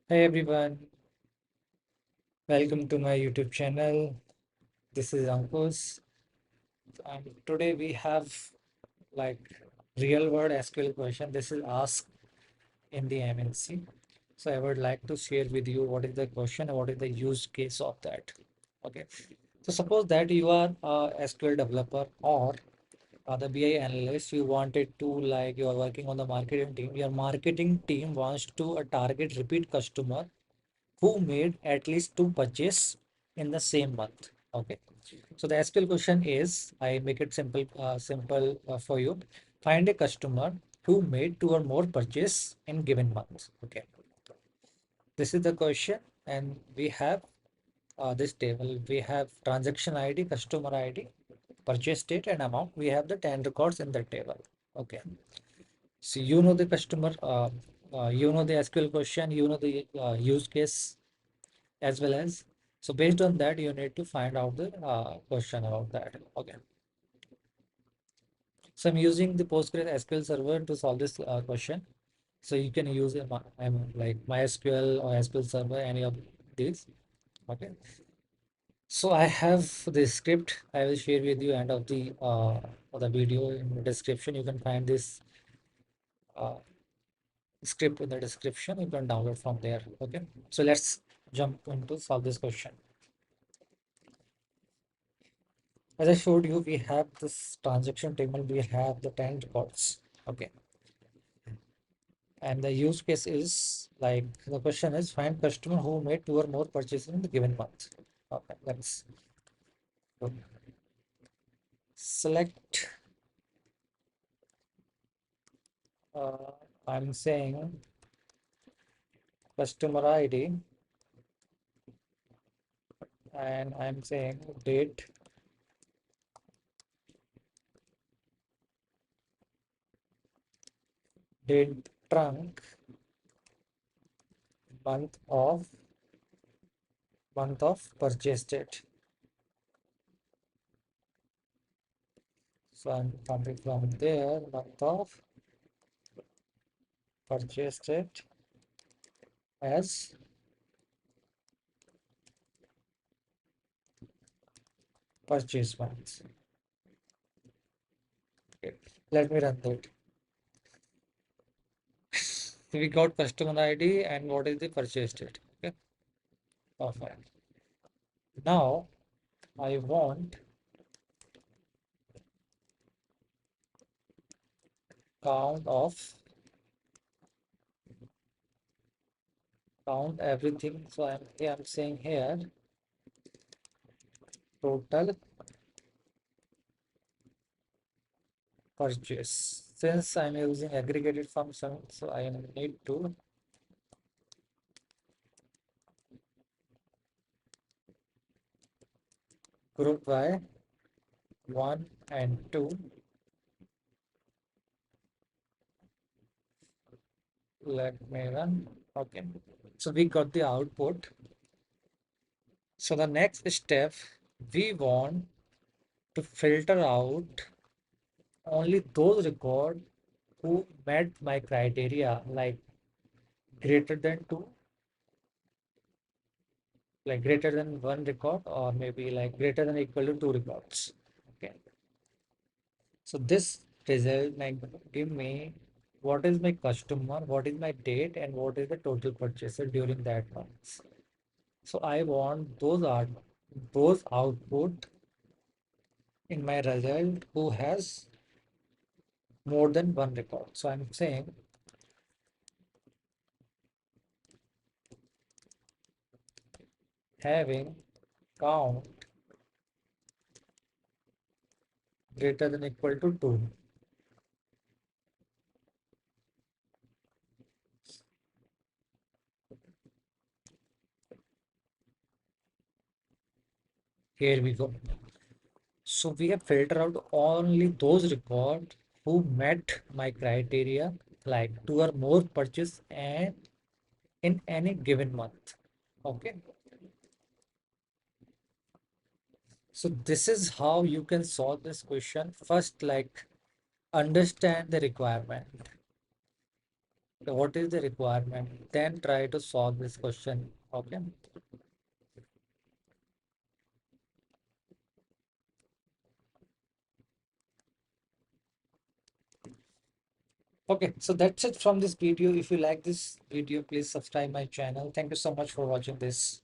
Hey everyone, welcome to my YouTube channel. This is Ankush, and today we have like real world SQL question. This is asked in the MNC. So I would like to share with you what is the question and what is the use case of that. Okay. So suppose that you are a SQL developer or the BI analyst. You wanted to you are working on the marketing team. Your marketing team wants to target repeat customer who made at least two purchase in the same month. Okay. So the SQL question is, I make it simple for you. Find a customer who made two or more purchase in given month. Okay. This is the question, and we have this table. We have transaction ID, customer ID, purchase date, and amount. We have the 10 records in the table. Okay. So you know the customer, you know the SQL question, you know the use case as well as. So based on that, you need to find out the question about that. Okay. So I'm using the Postgres SQL server to solve this question. So you can use like MySQL or SQL server, any of these. Okay. So I have the script. I will share with you end of the video in the description. You can find this uh, script in the description. You can download from there. Okay. So let's jump into solve this question. As I showed you, we have this transaction table, we have the 10 records. Okay. And the use case is like the question is find customer who made two or more purchases in the given month. Okay, let's go. Select uh, I'm saying customer ID and I'm saying date trunk month of purchase date. So I'm coming from there, month of purchase date as purchase month. Okay. Let me run that. So we got customer ID and what is the purchase date. Okay, perfect. Now I want count of count everything. So I'm saying here total purchase. Since I'm using aggregated function, so I need to group by 1 and 2. Let me run. Okay. So we got the output. So the next step, we want to filter out only those records who met my criteria, like greater than two, like greater than one record, or maybe like greater than equal to two records. Okay. So this result like give me what is my customer, what is my date, and what is the total purchaser during that month. So I want those output in my result who has more than one record. So I'm saying having count greater than equal to 2. Here we go. So we have filtered out only those records who met my criteria, like two or more purchase and in any given month. Okay. So this is how you can solve this question. First, like understand the requirement. what is the requirement, then try to solve this question. Okay. Okay, so that's it from this video. If you like this video, please subscribe my channel. Thank you so much for watching this.